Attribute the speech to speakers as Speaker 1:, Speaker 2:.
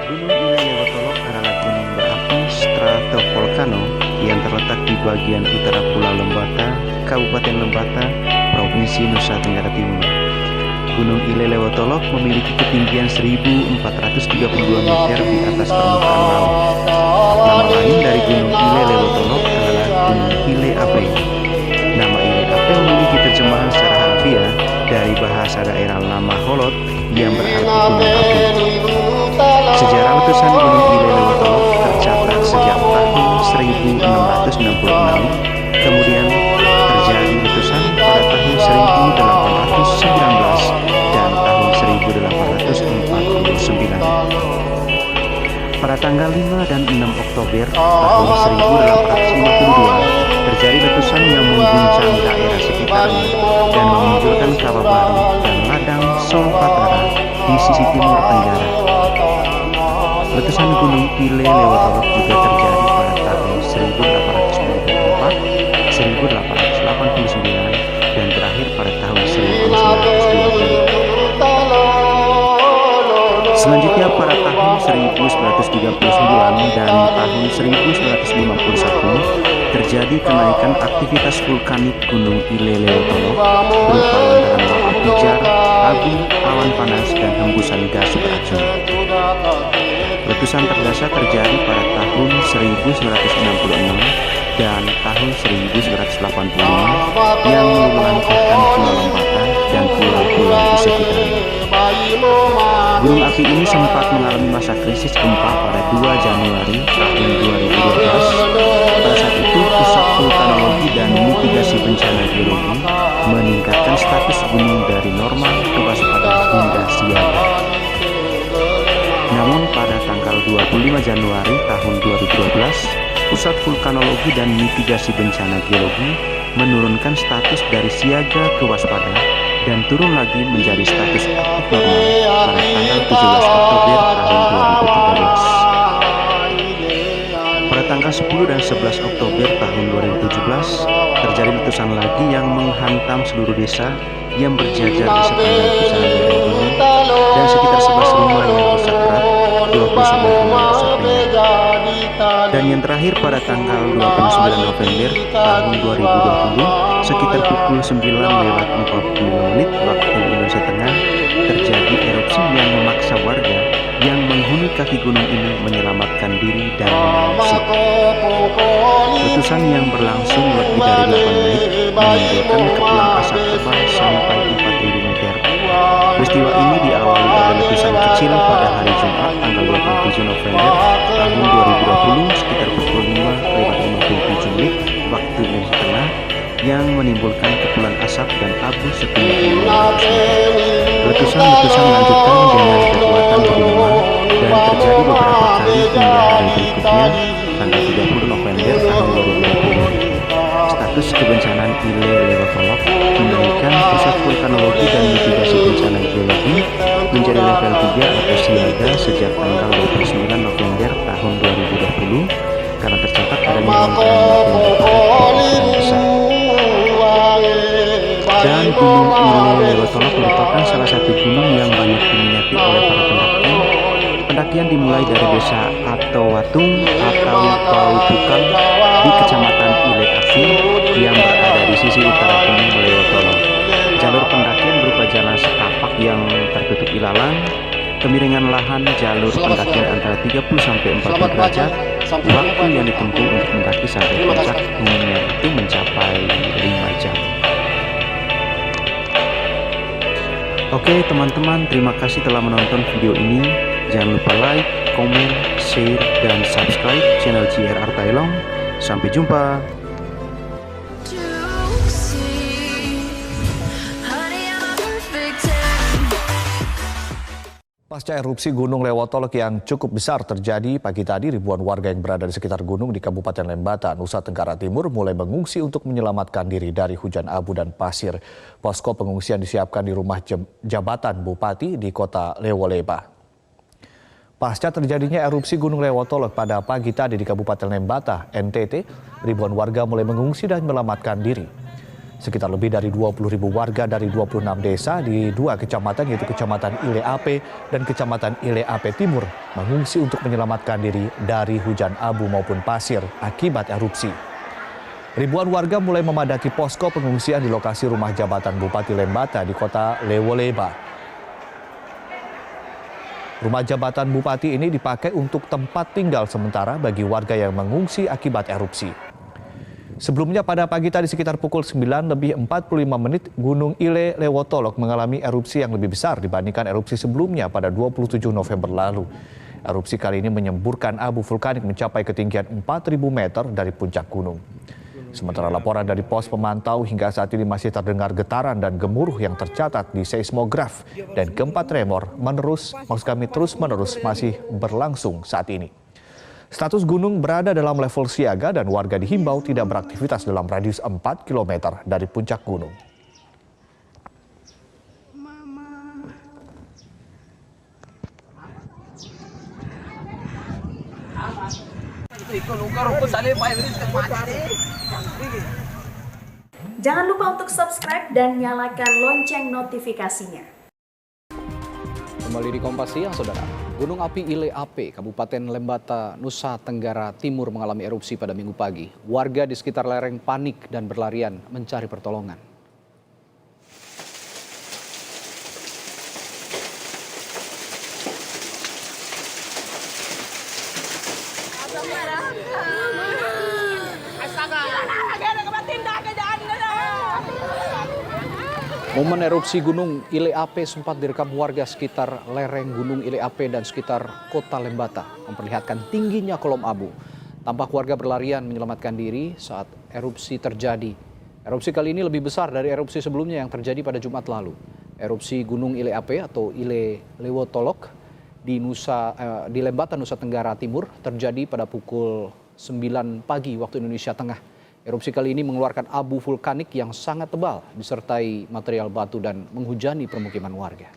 Speaker 1: Gunung Ile Lewotolok adalah gunung berapi stratovolcano yang terletak di bagian utara Pulau Lembata, Kabupaten Lembata, Provinsi Nusa Tenggara Timur. Gunung Ile Lewotolok memiliki ketinggian 1.432 meter di atas permukaan laut. Nama lain dari Gunung Ile Lewotolok adalah Gunung Ile Ape. Nama Ile Ape memiliki terjemahan secara harfiah dari bahasa daerah Lama Holot yang berarti gunung api. Sejarah letusan Gunung Ile Lewotolok tercatat sejak tahun 1666, kemudian terjadi letusan pada tahun 1819 dan tahun 1849. Pada tanggal 5 dan 6 Oktober tahun 1852 terjadi letusan yang mengguncang daerah sekitarnya dan memunculkan kawah baru dan ladang Solfatara di sisi timur tenggara. Letusan Gunung Ile Lewotolok juga terjadi pada tahun 1894, 1889, dan terakhir pada tahun 1920. Selanjutnya pada tahun 1939 dan tahun 1951 terjadi kenaikan aktivitas vulkanik Gunung Ile Lewotolok berupa lontaran lava pijar, abu, awan panas, dan hembusan gas beracun. Letusan terdahsyat terjadi pada tahun 1966 dan tahun 1985 yang meluluhlantahkan Pulau Lembata dan pulau-pulau di sekitarnya. Gunung api ini sempat mengalami masa krisis gempa pada 2 Januari tahun 2012. Pada saat itu, Pusat Vulkanologi dan Mitigasi Bencana Geologi meningkatkan status gunung dari normal ke waspada hingga siaga. Namun pada tanggal 25 Januari tahun 2012, Pusat Vulkanologi dan Mitigasi Bencana Geologi menurunkan status dari siaga ke waspada dan turun lagi menjadi status aktif normal pada tanggal 17 Oktober tahun 2017. Pada tanggal 10 dan 11 Oktober tahun 2017 terjadi letusan lagi yang menghantam seluruh desa yang berjajar di sepanjang pusaran lereng gunung dan sekitar 11 rumah yang rusak berat, 29 rumah rusak ringan. Dan yang terakhir pada tanggal 29 November tahun 2020 sekitar pukul 9:45 waktu Indonesia Tengah terjadi erupsi yang memaksa warga yang menghuni kaki gunung ini menyelamatkan diri dan mengungsi. Letusan yang berlangsung lebih dari 8 menit menimbulkan kepulan asap tebal sampai 4.000 meter. Peristiwa ini diawali oleh letusan kecil pada hari Jumat tanggal 27 November tahun 2020 sekitar pukul 5:57 waktu Indonesia Tengah yang menimbulkan kepulan asap dan abu setinggi 500 meter. Letusan-letusan lanjutan dengan kekuatan lebih lemah dan terjadi beberapa kali hingga hari berikutnya tanggal 30 November tahun 2020. Status kebencanaan Ile Lewotolok dinaikkan Pusat Vulkanologi dan Mitigasi Bencana Geologi menjadi level 3 atau siaga sejak tanggal 29 November tahun 2020 karena tercatat adanya lontaran lava yang berukuran besar. Dan Gunung Ile Lewotolok merupakan salah satu gunung yang banyak diminati oleh para pendaki. Pendakian dimulai dari desa Atowatung atau Paupukang di Kecamatan Ile Api yang berada di sisi utara Gunung Lewotolok. Jalur pendakian berupa jalan setapak yang tertutup ilalang, kemiringan lahan jalur pendakian antara 30-40 derajat, waktu yang ditempuh untuk mendaki sampai puncak gunungnya itu mencapai 5 jam. Oke teman-teman, terima kasih telah menonton video ini. Jangan lupa like, komen, share, dan subscribe channel JR Artailong. Sampai jumpa.
Speaker 2: Pasca erupsi Gunung Lewotolok yang cukup besar terjadi pagi tadi, ribuan warga yang berada di sekitar gunung di Kabupaten Lembata, Nusa Tenggara Timur mulai mengungsi untuk menyelamatkan diri dari hujan abu dan pasir. Posko pengungsian disiapkan di rumah jabatan Bupati di kota Lewoleba. Pasca terjadinya erupsi Gunung Lewotolok pada pagi tadi di Kabupaten Lembata, NTT, ribuan warga mulai mengungsi dan menyelamatkan diri. Sekitar lebih dari 20.000 warga dari 26 desa di 2 kecamatan yaitu Kecamatan Ile Ape dan Kecamatan Ile Ape Timur mengungsi untuk menyelamatkan diri dari hujan abu maupun pasir akibat erupsi. Ribuan warga mulai memadati posko pengungsian di lokasi rumah jabatan Bupati Lembata di kota Lewoleba. Rumah jabatan Bupati ini dipakai untuk tempat tinggal sementara bagi warga yang mengungsi akibat erupsi. Sebelumnya pada pagi tadi sekitar pukul 9:45 Gunung Ile Lewotolok mengalami erupsi yang lebih besar dibandingkan erupsi sebelumnya pada 27 November lalu. Erupsi kali ini menyemburkan abu vulkanik mencapai ketinggian 4.000 meter dari puncak gunung. Sementara laporan dari pos pemantau hingga saat ini masih terdengar getaran dan gemuruh yang tercatat di seismograf dan gempa tremor terus-menerus masih berlangsung saat ini. Status gunung berada dalam level siaga dan warga dihimbau tidak beraktivitas dalam radius 4 km dari puncak gunung.
Speaker 3: Jangan lupa untuk subscribe dan nyalakan lonceng notifikasinya.
Speaker 4: Kembali di Kompas Siang, Saudara. Gunung api Ile Ape, Kabupaten Lembata, Nusa Tenggara Timur mengalami erupsi pada Minggu pagi. Warga di sekitar lereng panik dan berlarian mencari pertolongan. Momen erupsi Gunung Ile Ape sempat direkam warga sekitar lereng Gunung Ile Ape dan sekitar kota Lembata, memperlihatkan tingginya kolom abu. Tampak warga berlarian menyelamatkan diri saat erupsi terjadi. Erupsi kali ini lebih besar dari erupsi sebelumnya yang terjadi pada Jumat lalu. Erupsi Gunung Ile Ape atau Ile Lewotolok di Lembata, Nusa Tenggara Timur terjadi pada pukul 9 pagi waktu Indonesia Tengah. Erupsi kali ini mengeluarkan abu vulkanik yang sangat tebal disertai material batu dan menghujani permukiman warga.